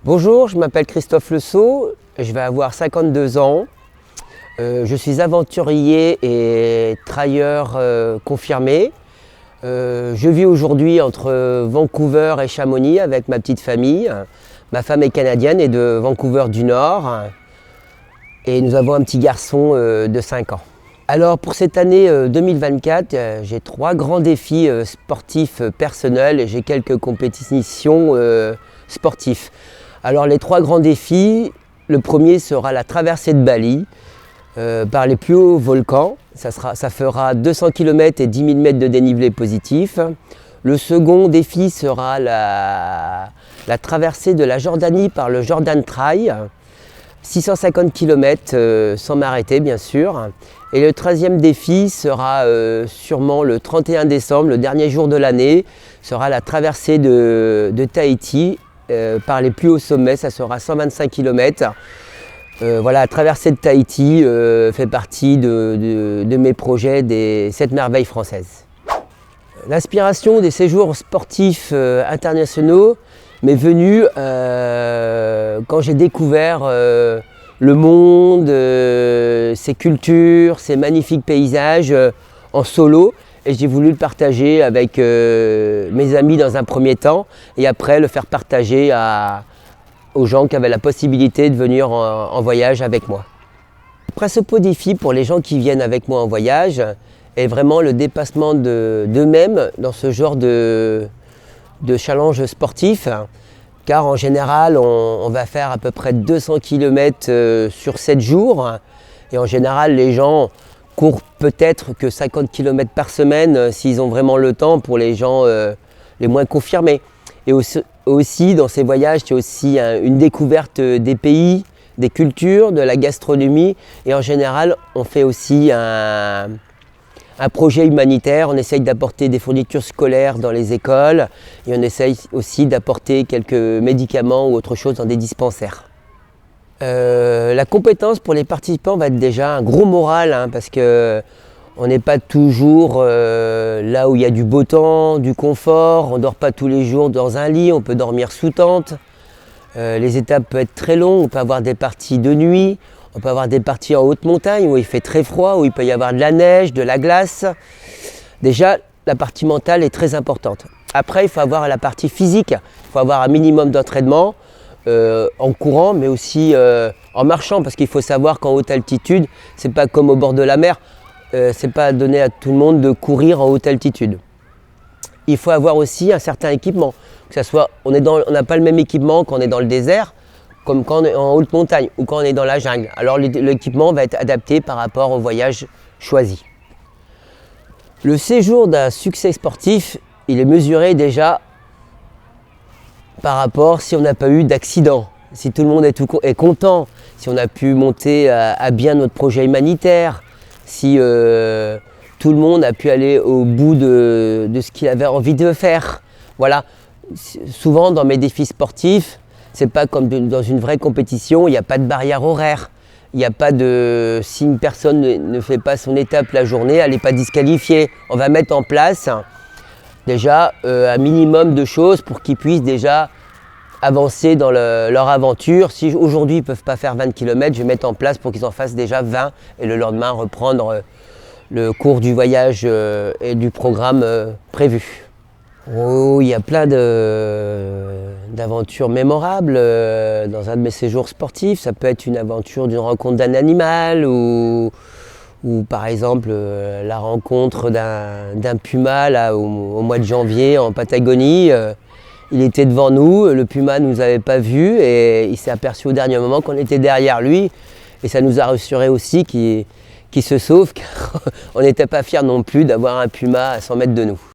Bonjour, je m'appelle Christophe Lesault, je vais avoir 52 ans. Je suis aventurier et trailleur confirmé. Je vis aujourd'hui entre Vancouver et Chamonix avec ma petite famille. Ma femme est canadienne et de Vancouver du Nord. Et nous avons un petit garçon de 5 ans. Alors pour cette année 2024, j'ai 3 grands défis sportifs personnels et j'ai quelques compétitions sportives. Alors les 3 grands défis, le premier sera la traversée de Bali par les plus hauts volcans. Ça fera 200 km et 10 000 mètres de dénivelé positif. Le second défi sera la traversée de la Jordanie par le Jordan Trail. 650 km sans m'arrêter bien sûr. Et le troisième défi sera sûrement le 31 décembre, le dernier jour de l'année, sera la traversée de Tahiti par les plus hauts sommets, ça sera 125 km. Voilà, la traversée de Tahiti fait partie de mes projets des 7 merveilles françaises. L'inspiration des séjours sportifs internationaux m'est venue quand j'ai découvert le monde, ses cultures, ses magnifiques paysages en solo. Et j'ai voulu le partager avec mes amis dans un premier temps et après le faire partager aux gens qui avaient la possibilité de venir en voyage avec moi. Le principal défi pour les gens qui viennent avec moi en voyage est vraiment le dépassement d'eux-mêmes dans ce genre de challenge sportif. Car en général, on va faire à peu près 200 km sur 7 jours. Et en général, les gens courent peut-être que 50 km par semaine s'ils ont vraiment le temps pour les gens les moins confirmés. Et aussi dans ces voyages, il y a aussi une découverte des pays, des cultures, de la gastronomie. Et en général, on fait aussi un projet humanitaire, on essaye d'apporter des fournitures scolaires dans les écoles et on essaye aussi d'apporter quelques médicaments ou autre chose dans des dispensaires. La compétence pour les participants va être déjà un gros moral parce qu'on n'est pas toujours là où il y a du beau temps, du confort, on ne dort pas tous les jours dans un lit, on peut dormir sous tente. Les étapes peuvent être très longues, on peut avoir des parties de nuit. On peut avoir des parties en haute montagne où il fait très froid, où il peut y avoir de la neige, de la glace. Déjà, la partie mentale est très importante. Après, il faut avoir la partie physique. Il faut avoir un minimum d'entraînement en courant, mais aussi en marchant. Parce qu'il faut savoir qu'en haute altitude, c'est pas comme au bord de la mer. C'est pas donné à tout le monde de courir en haute altitude. Il faut avoir aussi un certain équipement. Que ça soit, on n'a pas le même équipement quand on est dans le désert, comme quand on est en haute montagne ou quand on est dans la jungle. Alors l'équipement va être adapté par rapport au voyage choisi. Le séjour d'un succès sportif, il est mesuré déjà par rapport si on n'a pas eu d'accident, si tout le monde est content, si on a pu monter à bien notre projet humanitaire, si tout le monde a pu aller au bout de ce qu'il avait envie de faire. Voilà, souvent dans mes défis sportifs, c'est pas comme dans une vraie compétition, il n'y a pas de barrière horaire. Il n'y a pas de... Si une personne ne fait pas son étape la journée, elle n'est pas disqualifiée. On va mettre en place déjà un minimum de choses pour qu'ils puissent déjà avancer dans leur aventure. Si aujourd'hui ils ne peuvent pas faire 20 km, je vais mettre en place pour qu'ils en fassent déjà 20 et le lendemain reprendre le cours du voyage et du programme prévu. Oh, il y a plein d'aventures mémorables dans un de mes séjours sportifs. Ça peut être une aventure d'une rencontre d'un animal ou par exemple la rencontre d'un puma là, au mois de janvier en Patagonie. Il était devant nous, le puma ne nous avait pas vus et il s'est aperçu au dernier moment qu'on était derrière lui. Et ça nous a rassuré aussi qu'il se sauve car on n'était pas fiers non plus d'avoir un puma à 100 mètres de nous.